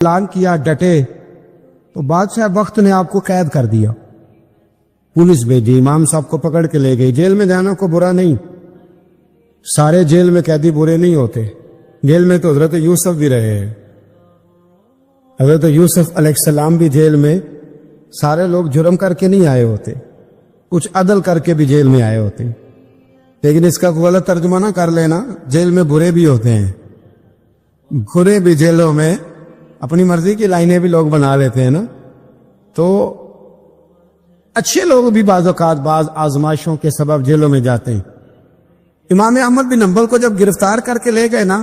اعلان کیا ڈٹے تو بادشاہ وقت نے آپ کو قید کر دیا، پولیس بھیجی، امام صاحب کو پکڑ کے لے گئی۔ جیل میں جانا کو برا نہیں، سارے جیل میں قیدی برے نہیں ہوتے، جیل میں تو حضرت یوسف بھی رہے ہیں، حضرت یوسف علیہ السلام بھی جیل میں، سارے لوگ جرم کر کے نہیں آئے ہوتے، کچھ عدل کر کے بھی جیل میں آئے ہوتے، لیکن اس کا غلط ترجمہ نہ کر لینا، جیل میں برے بھی ہوتے ہیں، برے بھی جیلوں میں اپنی مرضی کی لائنیں بھی لوگ بنا لیتے ہیں نا، تو اچھے لوگ بھی بعض اوقات بعض آزمائشوں کے سبب جیلوں میں جاتے ہیں۔ امام احمد بن حنبل کو جب گرفتار کر کے لے گئے نا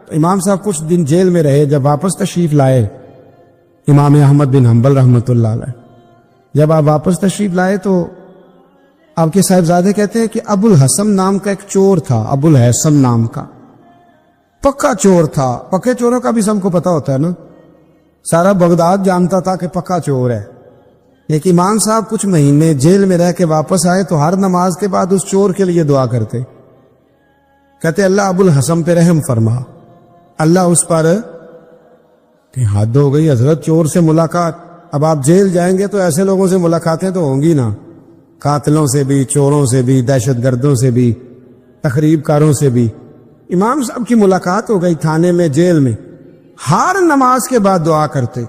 تو امام صاحب کچھ دن جیل میں رہے، جب واپس تشریف لائے امام احمد بن حنبل رحمۃ اللہ علیہ، جب آپ واپس تشریف لائے تو آپ کے صاحبزادے کہتے ہیں کہ ابو الحسن نام کا ایک چور تھا، ابو الحسن نام کا پکا چور تھا، پکے چوروں کا بھی سب کو پتا ہوتا ہے نا، سارا بغداد جانتا تھا کہ پکا چور ہے، لیکن امام صاحب کچھ مہینے جیل میں رہ کے واپس آئے تو ہر نماز کے بعد اس چور کے لیے دعا کرتے، کہتے اللہ ابو الحسن پہ رحم فرما، اللہ اس پر، کہ حد ہو گئی حضرت، چور سے ملاقات، اب آپ جیل جائیں گے تو ایسے لوگوں سے ملاقاتیں تو ہوں گی نا، قاتلوں سے بھی، چوروں سے بھی، دہشت گردوں سے بھی، تخریب کاروں سے بھی۔ امام صاحب کی ملاقات ہو گئی تھانے میں، جیل میں، ہر نماز کے بعد دعا کرتے۔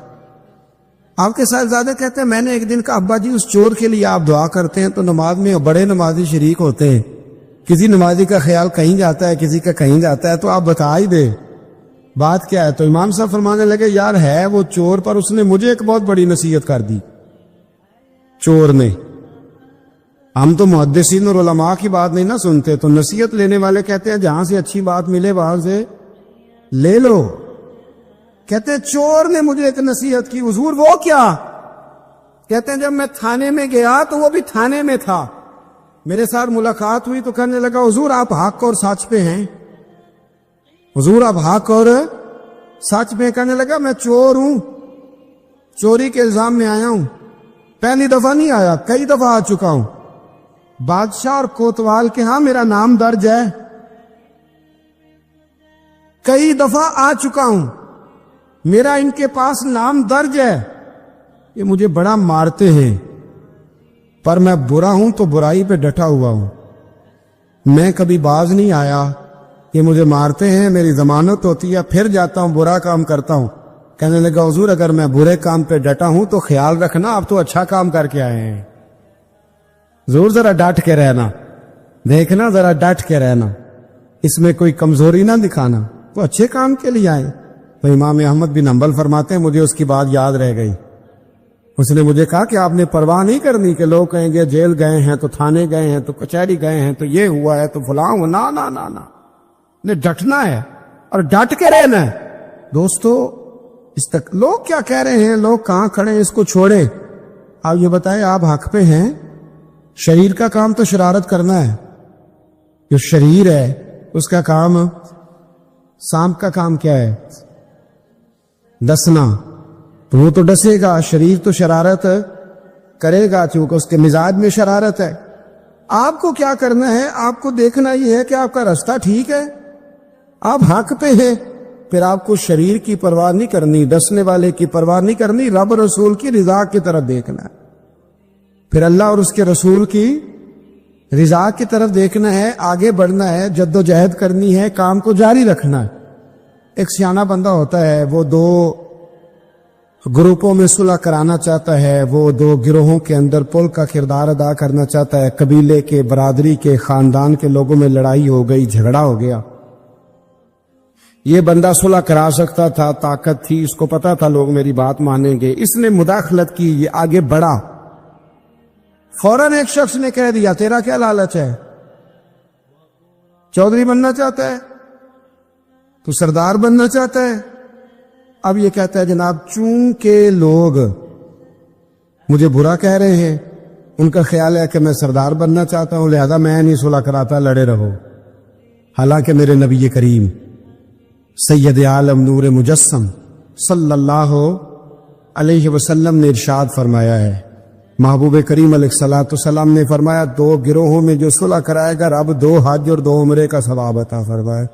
آپ کے صاحبزادے کہتے ہیں میں نے ایک دن کہا ابا جی اس چور کے لیے آپ دعا کرتے ہیں تو نماز میں بڑے نمازی شریک ہوتے ہیں، کسی نمازی کا خیال کہیں جاتا ہے، کسی کا کہیں جاتا ہے، تو آپ بتا ہی دے بات کیا ہے۔ تو امام صاحب فرمانے لگے یار ہے وہ چور، پر اس نے مجھے ایک بہت بڑی نصیحت کر دی، چور نے۔ ہم تو محدثین اور علماء کی بات نہیں نہ سنتے، تو نصیحت لینے والے کہتے ہیں جہاں سے اچھی بات ملے وہاں سے لے لو۔ کہتے ہیں چور نے مجھے ایک نصیحت کی، حضور وہ کیا؟ کہتے ہیں جب میں تھانے میں گیا تو وہ بھی تھانے میں تھا، میرے ساتھ ملاقات ہوئی تو کہنے لگا حضور آپ حق اور سچ پہ ہیں، حضور آپ حق اور سچ پہ۔ کہنے لگا میں چور ہوں، چوری کے الزام میں آیا ہوں، پہلی دفعہ نہیں آیا، کئی دفعہ آ چکا ہوں، بادشاہ اور کوتوال کے ہاں میرا نام درج ہے، کئی دفعہ آ چکا ہوں، میرا ان کے پاس نام درج ہے، یہ مجھے بڑا مارتے ہیں، پر میں برا ہوں تو برائی پہ ڈٹا ہوا ہوں، میں کبھی باز نہیں آیا، یہ مجھے مارتے ہیں، میری ضمانت ہوتی ہے، پھر جاتا ہوں برا کام کرتا ہوں۔ کہنے لگا حضور اگر میں برے کام پہ ڈٹا ہوں تو خیال رکھنا آپ تو اچھا کام کر کے آئے ہیں، حضور ذرا ڈٹ کے رہنا، دیکھنا ذرا ڈٹ کے رہنا، اس میں کوئی کمزوری نہ دکھانا، تو اچھے کام کے لیے آئے۔ تو امام احمد بن حنبل فرماتے ہیں مجھے اس کی بات یاد رہ گئی، اس نے مجھے کہا کہ آپ نے پرواہ نہیں کرنی کہ لوگ کہیں گے جیل گئے ہیں تو تھانے گئے ہیں تو کچہری گئے ہیں تو یہ ہوا ہے تو فلاں ہوا، نا نا نا نا، نے ڈٹنا ہے اور ڈٹ کے رہنا ہے۔ دوستو اس تک لوگ کیا کہہ رہے ہیں، لوگ کہاں کھڑے ہیں، اس کو چھوڑیں، آپ یہ بتائیں آپ حق پہ ہیں۔ شریر کا کام تو شرارت کرنا ہے، جو شریر ہے اس کا کام، سانپ کا کام کیا ہے؟ ڈسنا، تو وہ تو ڈسے گا، شریر تو شرارت کرے گا چونکہ اس کے مزاج میں شرارت ہے۔ آپ کو کیا کرنا ہے، آپ کو دیکھنا یہ ہے کہ آپ کا راستہ ٹھیک ہے، آپ حق پہ ہیں، پھر آپ کو شریر کی پرواہ نہیں کرنی، ڈسنے والے کی پرواہ نہیں کرنی، رب رسول کی رضا کی طرف دیکھنا ہے، پھر اللہ اور اس کے رسول کی رضا کی طرف دیکھنا ہے، آگے بڑھنا ہے، جد و جہد کرنی ہے، کام کو جاری رکھنا ہے۔ ایک سیانہ بندہ ہوتا ہے، وہ دو گروپوں میں صلح کرانا چاہتا ہے، وہ دو گروہوں کے اندر پل کا کردار ادا کرنا چاہتا ہے، قبیلے کے، برادری کے، خاندان کے لوگوں میں لڑائی ہو گئی، جھگڑا ہو گیا، یہ بندہ صلح کرا سکتا تھا، طاقت تھی، اس کو پتا تھا لوگ میری بات مانیں گے، اس نے مداخلت کی، یہ آگے بڑھا، فوراً ایک شخص نے کہہ دیا تیرا کیا لالچ ہے، چودھری بننا چاہتا ہے، تو سردار بننا چاہتا ہے؟ اب یہ کہتا ہے جناب چونکہ لوگ مجھے برا کہہ رہے ہیں، ان کا خیال ہے کہ میں سردار بننا چاہتا ہوں، لہذا میں نہیں صلح کراتا، لڑے رہو۔ حالانکہ میرے نبی کریم سید عالم نور مجسم صلی اللہ علیہ وسلم نے ارشاد فرمایا ہے، محبوب کریم علیہ الصلوۃ والسلام نے فرمایا دو گروہوں میں جو صلح کرائے گا رب 2 حج اور 2 عمرے کا ثواب عطا فرمائے۔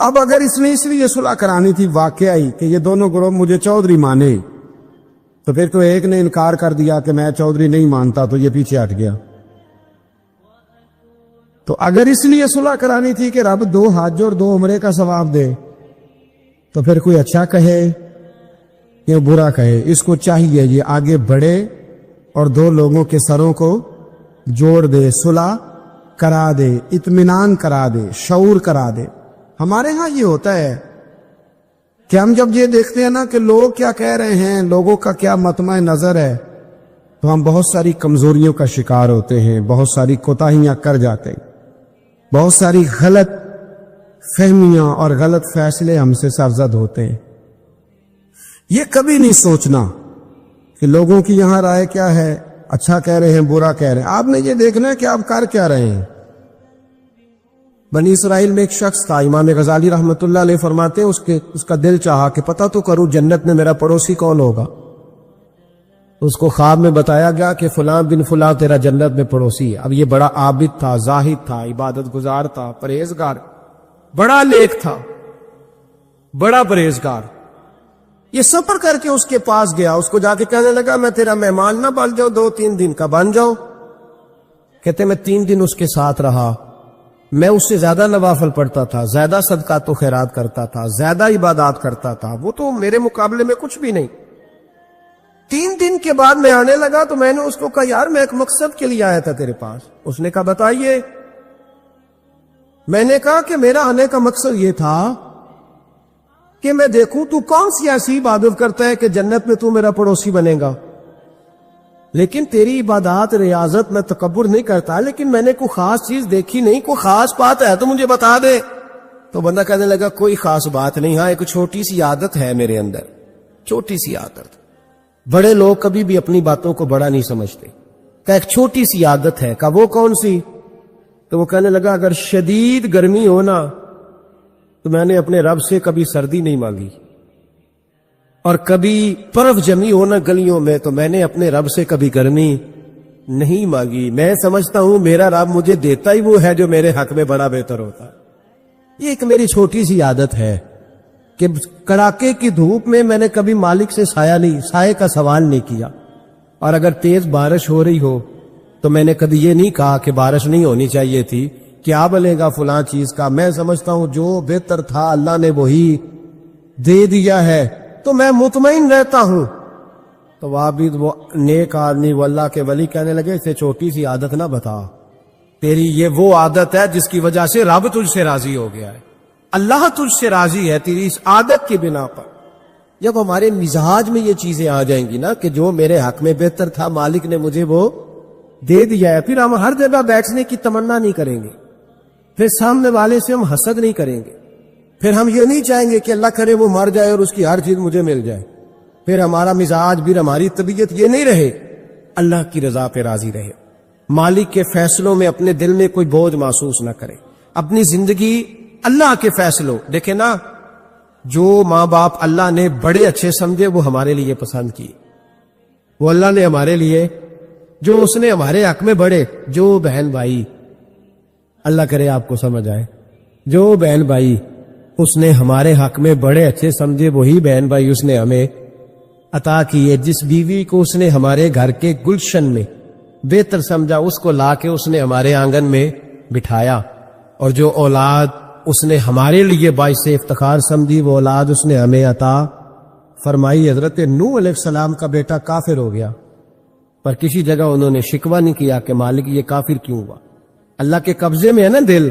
اب اگر اس نے لیے صلح کرانی تھی واقعی کہ یہ دونوں گروہ مجھے چودھری مانے، تو پھر تو ایک نے انکار کر دیا کہ میں چودھری نہیں مانتا، تو یہ پیچھے ہٹ گیا۔ تو اگر اس لیے صلح کرانی تھی کہ رب 2 حج اور 2 عمرے کا ثواب دے، تو پھر کوئی اچھا کہے یا برا کہے، اس کو چاہیے یہ آگے بڑھے اور 2 لوگوں کے سروں کو جوڑ دے، صلح کرا دے، اطمینان کرا دے، شعور کرا دے۔ ہمارے ہاں یہ ہوتا ہے کہ ہم جب یہ دیکھتے ہیں نا کہ لوگ کیا کہہ رہے ہیں، لوگوں کا کیا مطمع نظر ہے، تو ہم بہت ساری کمزوریوں کا شکار ہوتے ہیں، بہت ساری کوتاہیاں کر جاتے ہیں، بہت ساری غلط فہمیاں اور غلط فیصلے ہم سے سرزد ہوتے ہیں۔ یہ کبھی نہیں سوچنا کہ لوگوں کی یہاں رائے کیا ہے، اچھا کہہ رہے ہیں برا کہہ رہے ہیں، آپ نے یہ دیکھنا ہے کہ آپ کر کیا رہے ہیں۔ بنی اسرائیل میں ایک شخص تھا، امام غزالی رحمۃ اللہ علیہ فرماتے ہیں اس کا دل چاہا کہ پتہ تو کروں جنت میں میرا پڑوسی کون ہوگا۔ اس کو خواب میں بتایا گیا کہ فلاں بن فلاں تیرا جنت میں پڑوسی ہے۔ اب یہ بڑا عابد تھا، زاہد تھا، عبادت گزار تھا، پرہیزگار، بڑا نیک تھا، بڑا پرہیزگار۔ یہ سفر کر کے اس کے پاس گیا، اس کو جا کے کہنے لگا میں تیرا مہمان نہ بن جاؤ، 2-3 دن کا بن جاؤ۔ کہتے میں 3 دن اس کے ساتھ رہا، میں اس سے زیادہ نوافل پڑھتا تھا، زیادہ صدقات و خیرات کرتا تھا، زیادہ عبادات کرتا تھا، وہ تو میرے مقابلے میں کچھ بھی نہیں۔ 3 دن کے بعد میں آنے لگا تو میں نے اس کو کہا یار میں ایک مقصد کے لیے آیا تھا تیرے پاس۔ اس نے کہا بتائیے۔ میں نے کہا کہ میرا آنے کا مقصد یہ تھا کہ میں دیکھوں تو کون سی ایسی عبادت کرتا ہے کہ جنت میں تو میرا پڑوسی بنے گا، لیکن تیری عبادات ریاضت میں تکبر نہیں کرتا، لیکن میں نے کوئی خاص چیز دیکھی نہیں، کوئی خاص بات ہے تو مجھے بتا دے۔ تو بندہ کہنے لگا کوئی خاص بات نہیں، ہاں ایک چھوٹی سی عادت ہے میرے اندر، چھوٹی سی عادت۔ بڑے لوگ کبھی بھی اپنی باتوں کو بڑا نہیں سمجھتے، کہ ایک چھوٹی سی عادت ہے۔ کہ وہ کون سی؟ تو وہ کہنے لگا اگر شدید گرمی ہو نا تو میں نے اپنے رب سے کبھی سردی نہیں مانگی، اور کبھی برف جمی ہو نا گلیوں میں تو میں نے اپنے رب سے کبھی گرمی نہیں مانگی۔ میں سمجھتا ہوں میرا رب مجھے دیتا ہی وہ ہے جو میرے حق میں بڑا بہتر ہوتا ہے۔ یہ ایک میری چھوٹی سی عادت ہے کہ کڑاکے کی دھوپ میں میں نے کبھی مالک سے سائے کا سوال نہیں کیا، اور اگر تیز بارش ہو رہی ہو تو میں نے کبھی یہ نہیں کہا کہ بارش نہیں ہونی چاہیے تھی، کیا بلے گا فلاں چیز کا۔ میں سمجھتا ہوں جو بہتر تھا اللہ نے وہی دے دیا ہے، تو میں مطمئن رہتا ہوں۔ تو عابد وہ نیک آدمی وہ اللہ کے ولی کہنے لگے اسے چھوٹی سی عادت نہ بتا، تیری یہ وہ عادت ہے جس کی وجہ سے رب تجھ سے راضی ہو گیا ہے، اللہ تجھ سے راضی ہے تیری اس عادت کی بنا پر۔ جب ہمارے مزاج میں یہ چیزیں آ جائیں گی نا کہ جو میرے حق میں بہتر تھا مالک نے مجھے وہ دے دیا ہے، پھر ہم ہر جگہ بیٹھنے کی تمنا نہیں کریں گے، پھر سامنے والے سے ہم حسد نہیں کریں گے، پھر ہم یہ نہیں چاہیں گے کہ اللہ کرے وہ مر جائے اور اس کی ہر چیز مجھے مل جائے، پھر ہمارا مزاج پھر ہماری طبیعت یہ نہیں رہے، اللہ کی رضا پہ راضی رہے، مالک کے فیصلوں میں اپنے دل میں کوئی بوجھ محسوس نہ کرے، اپنی زندگی اللہ کے فیصلوں۔ دیکھیں نا جو ماں باپ اللہ نے بڑے اچھے سمجھے وہ ہمارے لیے پسند کی، وہ اللہ نے ہمارے لیے جو اس نے ہمارے حق میں بڑے، جو بہن بھائی اللہ کرے آپ کو سمجھ آئے، جو بہن بھائی اس نے ہمارے حق میں بڑے اچھے سمجھے وہی بہن بھائی اس نے ہمیں عطا کیے۔ جس بیوی کو اس نے ہمارے گھر کے گلشن میں بہتر سمجھا اس کو لا کے اس نے ہمارے آنگن میں بٹھایا، اور جو اولاد اس نے ہمارے لیے باعث افتخار سمجھی وہ اولاد اس نے ہمیں عطا فرمائی۔ حضرت نوح علیہ السلام کا بیٹا کافر ہو گیا، پر کسی جگہ انہوں نے شکوہ نہیں کیا کہ مالک یہ کافر کیوں ہوا، اللہ کے قبضے میں ہے نا دل،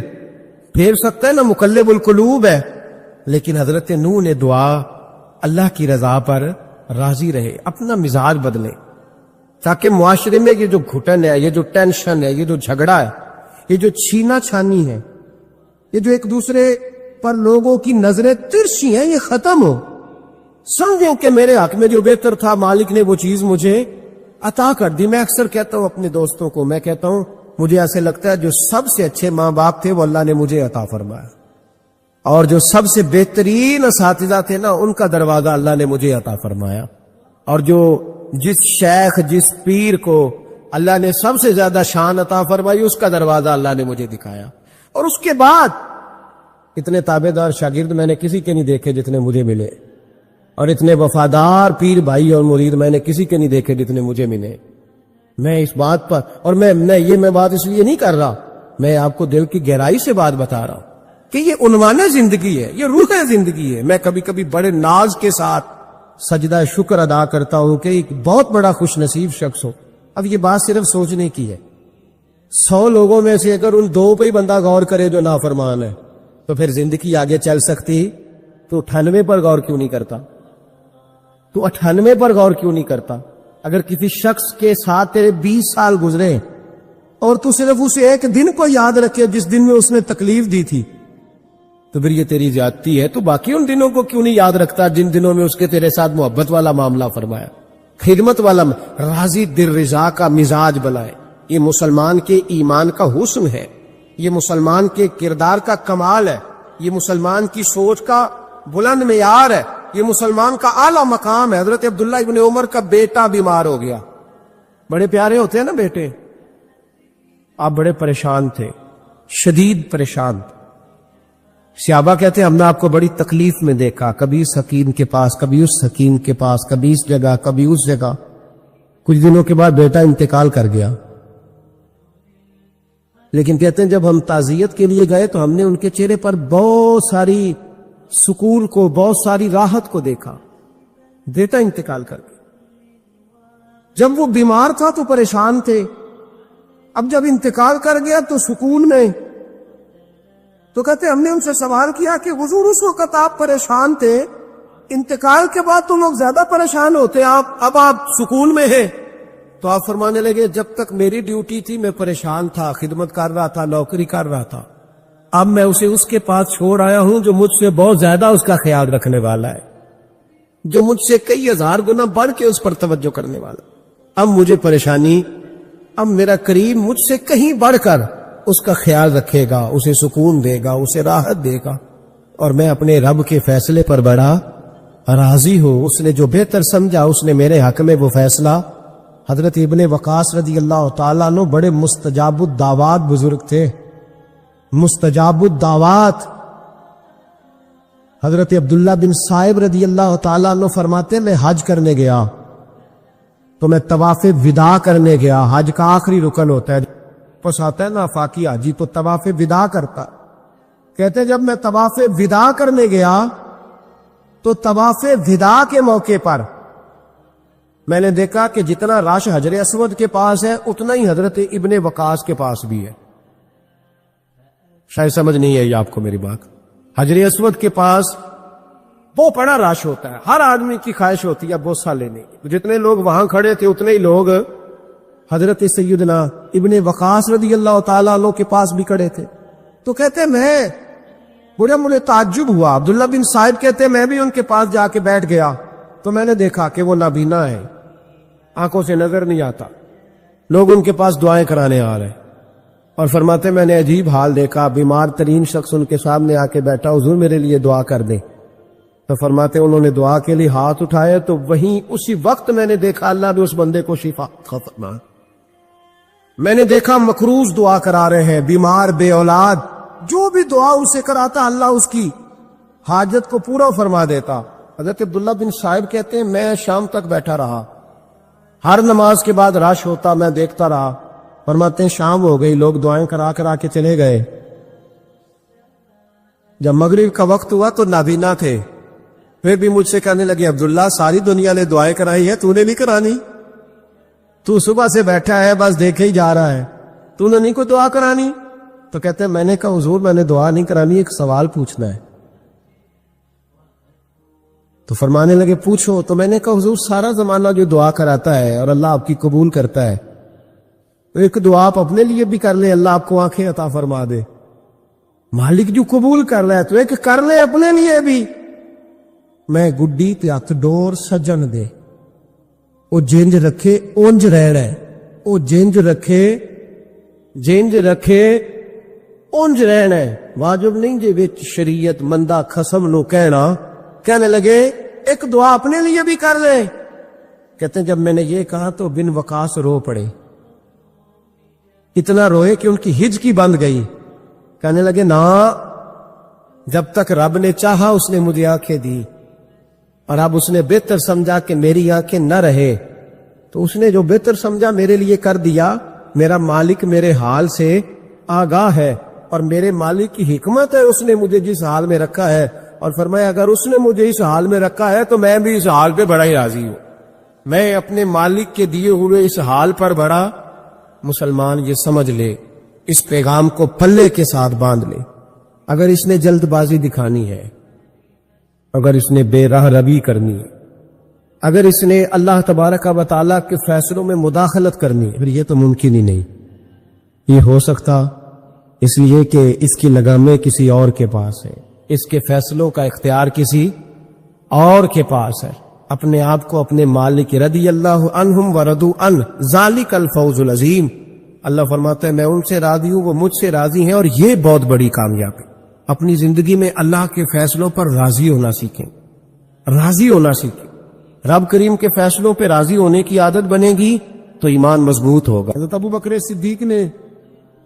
پھیر سکتا ہے نا، مقلب القلوب ہے، لیکن حضرت نوح نے دعا اللہ کی رضا پر راضی رہے، اپنا مزاج بدلے، تاکہ معاشرے میں یہ جو گھٹن ہے، یہ جو ٹینشن ہے، یہ جو جھگڑا ہے، یہ جو چھینا چھانی ہے، یہ جو ایک دوسرے پر لوگوں کی نظریں ترچھی ہیں، یہ ختم ہو۔ سمجھیں کہ میرے حق میں جو بہتر تھا مالک نے وہ چیز مجھے عطا کر دی۔ میں اکثر کہتا ہوں اپنے دوستوں کو، میں کہتا ہوں مجھے ایسے لگتا ہے جو سب سے اچھے ماں باپ تھے وہ اللہ نے مجھے عطا فرمایا، اور جو سب سے بہترین اساتذہ تھے نا ان کا دروازہ اللہ نے مجھے عطا فرمایا، اور جو جس شیخ جس پیر کو اللہ نے سب سے زیادہ شان عطا فرمائی اس کا دروازہ اللہ نے مجھے دکھایا۔ اور اس کے بعد اتنے تابع دار شاگرد میں نے کسی کے نہیں دیکھے جتنے مجھے ملے، اور اتنے وفادار پیر بھائی اور مرید میں نے کسی کے نہیں دیکھے جتنے مجھے ملے۔ میں اس بات پر، اور میں بات اس لیے نہیں کر رہا، میں آپ کو دل کی گہرائی سے بات بتا رہا ہوں کہ یہ عنوان زندگی ہے، یہ روح زندگی ہے۔ میں کبھی کبھی بڑے ناز کے ساتھ سجدہ شکر ادا کرتا ہوں کہ ایک بہت بڑا خوش نصیب شخص ہو۔ اب یہ بات صرف سوچنے کی ہے، 100 لوگوں میں سے اگر ان 2 پہ ہی بندہ غور کرے جو نافرمان ہے تو پھر زندگی آگے چل سکتی؟ تو 98 پر غور کیوں نہیں کرتا؟ تو 98 پر غور کیوں نہیں کرتا؟ اگر کسی شخص کے ساتھ تیرے 20 سال گزرے اور تو صرف اس ایک دن کو یاد رکھے جس دن میں اس نے تکلیف دی تھی، تو پھر یہ تیری زیادتی ہے۔ تو باقی ان دنوں کو کیوں نہیں یاد رکھتا جن دنوں میں اس کے تیرے ساتھ محبت والا معاملہ فرمایا، خدمت والا، راضی دل رضا کا مزاج بنائے۔ یہ مسلمان کے ایمان کا حسن ہے، یہ مسلمان کے کردار کا کمال ہے، یہ مسلمان کی سوچ کا بلند معیار ہے، یہ مسلمان کا اعلیٰ مقام ہے۔ حضرت عبداللہ ابن عمر کا بیٹا بیمار ہو گیا، بڑے پیارے ہوتے ہیں نا بیٹے، آپ بڑے پریشان تھے، شدید پریشان تھے۔ صحابہ کہتے ہیں ہم نے آپ کو بڑی تکلیف میں دیکھا، کبھی اس حکیم کے پاس، کبھی اس حکیم کے پاس، کبھی اس جگہ، کبھی اس جگہ۔ کچھ دنوں کے بعد بیٹا انتقال کر گیا، لیکن کہتے ہیں جب ہم تعزیت کے لیے گئے تو ہم نے ان کے چہرے پر بہت ساری سکون کو، بہت ساری راحت کو دیکھا۔ بیٹا انتقال کر گیا، جب وہ بیمار تھا تو پریشان تھے، اب جب انتقال کر گیا تو سکون میں۔ تو کہتے ہم نے ان سے سوال کیا کہ حضور اس وقت آپ پریشان تھے، انتقال کے بعد تو لوگ زیادہ پریشان ہوتے، اب آپ سکون میں ہیں۔ تو آپ فرمانے لگے جب تک میری ڈیوٹی تھی میں پریشان تھا، خدمت کر رہا تھا، نوکری کر رہا تھا، اب میں اسے اس کے پاس چھوڑ آیا ہوں جو مجھ سے بہت زیادہ اس کا خیال رکھنے والا ہے، جو مجھ سے کئی ہزار گنا بڑھ کے اس پر توجہ کرنے والا۔ اب مجھے پریشانی، اب میرا قریب مجھ سے کہیں بڑھ کر اس کا خیال رکھے گا، اسے سکون دے گا، اسے راحت دے گا، اور میں اپنے رب کے فیصلے پر بڑا راضی ہوں۔ اس نے جو بہتر سمجھا اس نے میرے حق میں وہ فیصلہ۔ حضرت ابن وقاص رضی اللہ تعالیٰ عنہ بڑے مستجاب الدعوات بزرگ تھے، مستجاب الدعوات۔ حضرت عبداللہ بن صائب رضی اللہ تعالیٰ عنہ فرماتے میں حج کرنے گیا تو میں طواف وداع کرنے گیا، حج کا آخری رکن ہوتا ہے، پس آتا ہے نا آفاقی حاجی تو طواف وداع کرتا۔ کہتے جب میں طواف وداع کرنے گیا تو طواف وداع کے موقع پر میں نے دیکھا کہ جتنا رش حجر اسود کے پاس ہے اتنا ہی حضرت ابن وقاص کے پاس بھی ہے۔ شاید سمجھ نہیں آئی آپ کو میری بات۔ حجر اسود کے پاس بہت بڑا رش ہوتا ہے، ہر آدمی کی خواہش ہوتی ہے بوسہ لینے کی۔ جتنے لوگ وہاں کھڑے تھے اتنے ہی لوگ حضرت سیدنا ابن وقاص رضی اللہ تعالیٰ عنہ کے پاس بھی کھڑے تھے۔ تو کہتے مجھے تعجب ہوا، عبداللہ بن صائب کہتے میں بھی ان کے پاس جا کے بیٹھ گیا تو میں نے دیکھا کہ وہ نابینا ہے، آنکھوں سے نظر نہیں آتا، لوگ ان کے پاس دعائیں کرانے آ رہے، اور فرماتے میں نے عجیب حال دیکھا، بیمار ترین شخص ان کے سامنے آ کے بیٹھا، حضور میرے لیے دعا کر دیں۔ تو فرماتے انہوں نے دعا کے لیے ہاتھ اٹھائے تو وہیں اسی وقت میں نے دیکھا اللہ نے اس بندے کو شفا فرمایا۔ میں نے دیکھا مقروض دعا کرا رہے ہیں، بیمار، بے اولاد، جو بھی دعا اسے کراتا اللہ اس کی حاجت کو پورا فرما دیتا۔ حضرت عبداللہ بن صائب کہتے ہیں میں شام تک بیٹھا رہا، ہر نماز کے بعد رش ہوتا، میں دیکھتا رہا۔ فرماتے ہیں شام ہو گئی، لوگ دعائیں کرا کے چلے گئے۔ جب مغرب کا وقت ہوا تو نابینا تھے، پھر بھی مجھ سے کہنے لگے عبداللہ ساری دنیا نے دعائیں کرائی ہے، تو نے نہیں کرانی؟ تو صبح سے بیٹھا ہے بس دیکھے ہی جا رہا ہے، تو نے نہیں کوئی دعا کرانی؟ تو کہتے ہیں میں نے کہا حضور میں نے دعا نہیں کرانی، ایک سوال پوچھنا ہے۔ تو فرمانے لگے پوچھو۔ تو میں نے کہا حضور سارا زمانہ جو دعا کراتا ہے اور اللہ آپ کی قبول کرتا ہے، تو ایک دعا آپ اپنے لیے بھی کر لیں، اللہ آپ کو آنکھیں عطا فرما دے۔ مالک جو قبول کر رہا ہے تو ایک کر لیں اپنے لیے بھی۔ میں گڈی تے ہاتھ ڈور سجن دے، او جنج رکھے اونج رہنا ہے، او جنج رکھے اونج رہنا ہے، واجب نہیں جے وچ شریعت مندہ خصم نو کہنے لگے ایک دعا اپنے لیے بھی کر لیں۔ کہتے ہیں جب میں نے یہ کہا تو بن وقاص رو پڑے، اتنا روئے کہ ان کی ہج کی بند گئی۔ کہنے لگے نا جب تک رب نے چاہا اس نے مجھے آنکھیں دی، اور اب اس نے بہتر سمجھا کہ میری آنکھیں نہ رہے، تو اس نے جو بہتر سمجھا میرے لیے کر دیا۔ میرا مالک میرے حال سے آگاہ ہے، اور میرے مالک کی حکمت ہے، اس نے مجھے جس حال میں رکھا ہے، اور فرمایا اگر اس نے مجھے اس حال میں رکھا ہے تو میں بھی اس حال پہ بڑا ہی راضی ہوں۔ میں اپنے مالک کے دیے ہوئے اس حال پر بڑا۔ مسلمان یہ سمجھ لے، اس پیغام کو پلے کے ساتھ باندھ لے۔ اگر اس نے جلد بازی دکھانی ہے، اگر اس نے بے راہ روی کرنی ہے، اگر اس نے اللہ تبارک و تعالیٰ کے فیصلوں میں مداخلت کرنی ہے، پھر یہ تو ممکن ہی نہیں۔ یہ ہو سکتا اس لیے کہ اس کی لگامیں کسی اور کے پاس ہے، اس کے فیصلوں کا اختیار کسی اور کے پاس ہے۔ اپنے آپ کو اپنے مالک رضی اللہ عنہم ورضوا عنہ ذالک الفوز العظیم، اللہ فرماتا ہے میں ان سے راضی ہوں، وہ مجھ سے راضی ہیں، اور یہ بہت بڑی کامیابی۔ اپنی زندگی میں اللہ کے فیصلوں پر راضی ہونا سیکھیں، راضی ہونا سیکھیں۔ رب کریم کے فیصلوں پہ راضی ہونے کی عادت بنے گی تو ایمان مضبوط ہوگا۔ حضرت ابو بکر صدیق نے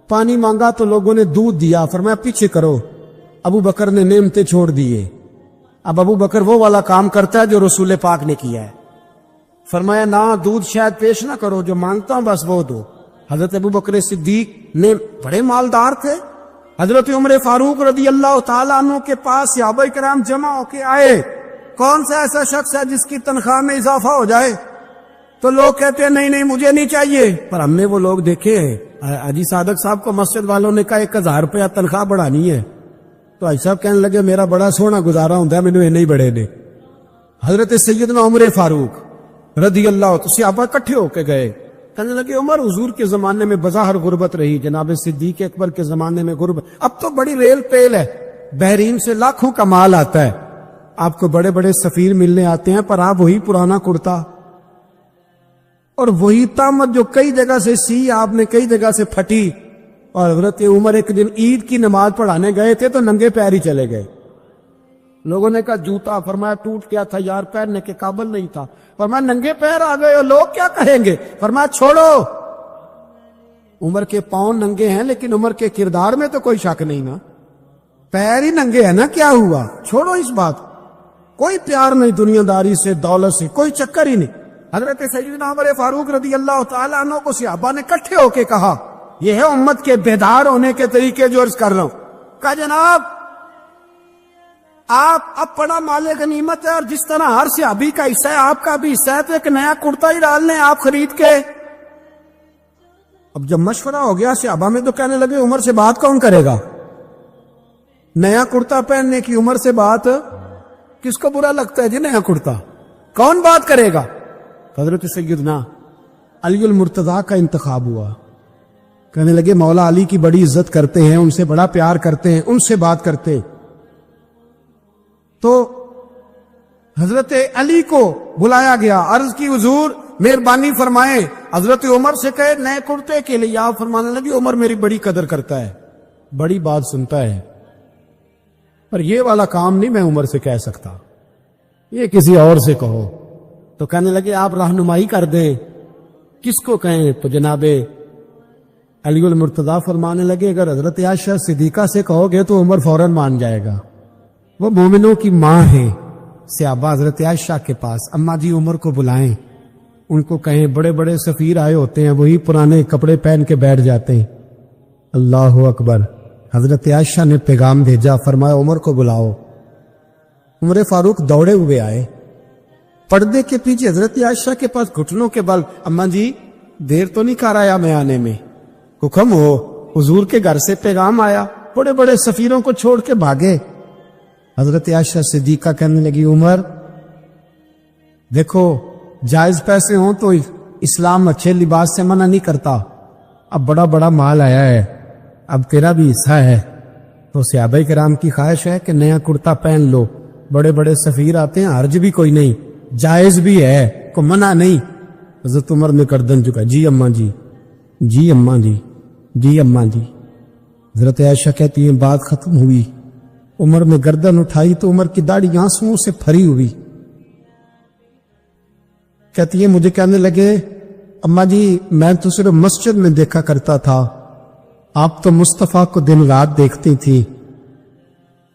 پانی مانگا تو لوگوں نے دودھ دیا، فرمایا پیچھے کرو۔ ابو بکر نے نعمتیں چھوڑ دیے۔ اب ابو بکر وہ والا کام کرتا ہے جو رسول پاک نے کیا ہے، فرمایا نہ دودھ شاید پیش نہ کرو، جو مانگتا ہوں بس وہ دو۔ حضرت ابو بکر صدیق نے بڑے مالدار تھے۔ حضرت عمر فاروق رضی اللہ تعالیٰ عنہ کے پاس صحابہ کرام جمع ہو کے آئے، کون سا ایسا شخص ہے جس کی تنخواہ میں اضافہ ہو جائے؟ تو لوگ کہتے ہیں نہیں نہیں مجھے نہیں چاہیے، پر ہم نے وہ لوگ دیکھے ہیں۔ حاجی صادق صاحب کو مسجد والوں نے کہا 1000 روپیہ تنخواہ بڑھانی ہے، تو حاجی صاحب کہنے لگے میرا بڑا سونا گزارا ہوتا ہے، مینوں نہیں بڑھے دے۔ حضرت سیدنا عمر فاروق رضی اللہ تو صحابہ اکٹھے ہو کے گئے، کہنے لگے عمر حضور کے زمانے میں بظاہر غربت رہی، جناب صدیق اکبر کے زمانے میں غربت، اب تو بڑی ریل پیل ہے، بحرین سے لاکھوں کا مال آتا ہے، آپ کو بڑے بڑے سفیر ملنے آتے ہیں، پر آپ وہی پرانا کرتا اور وہی تامت جو کئی جگہ سے سی آپ نے کئی جگہ سے پھٹی۔ اور حضرت عمر ایک دن عید کی نماز پڑھانے گئے تھے تو ننگے پیر ہی چلے گئے۔ لوگوں نے کہا جوتا، فرمایا ٹوٹ گیا تھا یار، پہننے کے قابل نہیں تھا، فرمایا ننگے پیر آ گئے اور لوگ کیا کہیں گے، فرمایا چھوڑو۔ عمر کے پاؤں ننگے ہیں لیکن عمر کے کردار میں تو کوئی شک نہیں نا، پیر ہی ننگے ہیں نا، کیا ہوا، چھوڑو اس بات، کوئی پیار نہیں دنیا داری سے، دولت سے کوئی چکر ہی نہیں۔ حضرت سیدنا عمر فاروق رضی اللہ تعالیٰ عنہ کو صحابہ نے اکٹھے ہو کے کہا، یہ ہے امت کے بیدار ہونے کے طریقے جو عرض کر رہا ہوں۔ کہا جناب آپ اب بڑا مال غنیمت ہے اور جس طرح ہر صحابی کا حصہ ہے آپ کا بھی حصہ ہے، تو ایک نیا کرتا ہی ڈال لیں آپ خرید کے۔ اب جب مشورہ ہو گیا صحابہ میں تو کہنے لگے عمر سے بات کون کرے گا، نیا کرتا پہننے کی عمر سے بات کس کو برا لگتا ہے جی، نیا کرتا کون بات کرے گا۔ حضرت سیدنا علی المرتضیٰ کا انتخاب ہوا، کہنے لگے مولا علی کی بڑی عزت کرتے ہیں، ان سے بڑا پیار کرتے ہیں، ان سے بات کرتے۔ تو حضرت علی کو بلایا گیا، عرض کی حضور مہربانی فرمائیں، حضرت عمر سے کہے نئے کرتے کے لیے، آپ فرمانے لگے عمر میری بڑی قدر کرتا ہے، بڑی بات سنتا ہے، پر یہ والا کام نہیں میں عمر سے کہہ سکتا، یہ کسی اور سے کہو۔ تو کہنے لگے آپ رہنمائی کر دیں کس کو کہیں، تو جناب علی المرتضیٰ فرمانے لگے اگر حضرت عائشہ صدیقہ سے کہو گے تو عمر فوراً مان جائے گا، وہ مومنوں کی ماں ہے۔ صحابہ حضرت عائشہ کے پاس، اماں جی عمر کو بلائیں، ان کو کہیں بڑے بڑے سفیر آئے ہوتے ہیں وہی پرانے کپڑے پہن کے بیٹھ جاتے ہیں۔ اللہ اکبر، حضرت عائشہ نے پیغام بھیجا، فرمایا عمر کو بلاؤ۔ عمر فاروق دوڑے ہوئے آئے، پردے کے پیچھے حضرت عائشہ کے پاس گھٹنوں کے بل، اماں جی دیر تو نہیں کر آیا میں آنے میں، حکم ہو، حضور کے گھر سے پیغام آیا، بڑے بڑے سفیروں کو چھوڑ کے بھاگے۔ حضرت عائشہ صدیقہ کہنے لگی عمر دیکھو جائز پیسے ہوں تو اسلام اچھے لباس سے منع نہیں کرتا، اب بڑا بڑا مال آیا ہے، اب تیرا بھی حصہ ہے، تو صحابہ کرام کی خواہش ہے کہ نیا کرتا پہن لو، بڑے بڑے سفیر آتے ہیں، حرج بھی کوئی نہیں، جائز بھی ہے، کو منع نہیں۔ حضرت عمر نے گردن جھکا، جی اماں جی، جی اماں جی، جی اماں جی۔ حضرت عائشہ کہتی ہیں بات ختم ہوئی، عمر نے گردن اٹھائی تو عمر کی داڑھی آنسوؤں سے بھری ہوئی، کہتی ہے مجھے کہنے لگے اماں جی میں تو صرف مسجد میں دیکھا کرتا تھا، آپ تو مصطفیٰ کو دن رات دیکھتی تھی،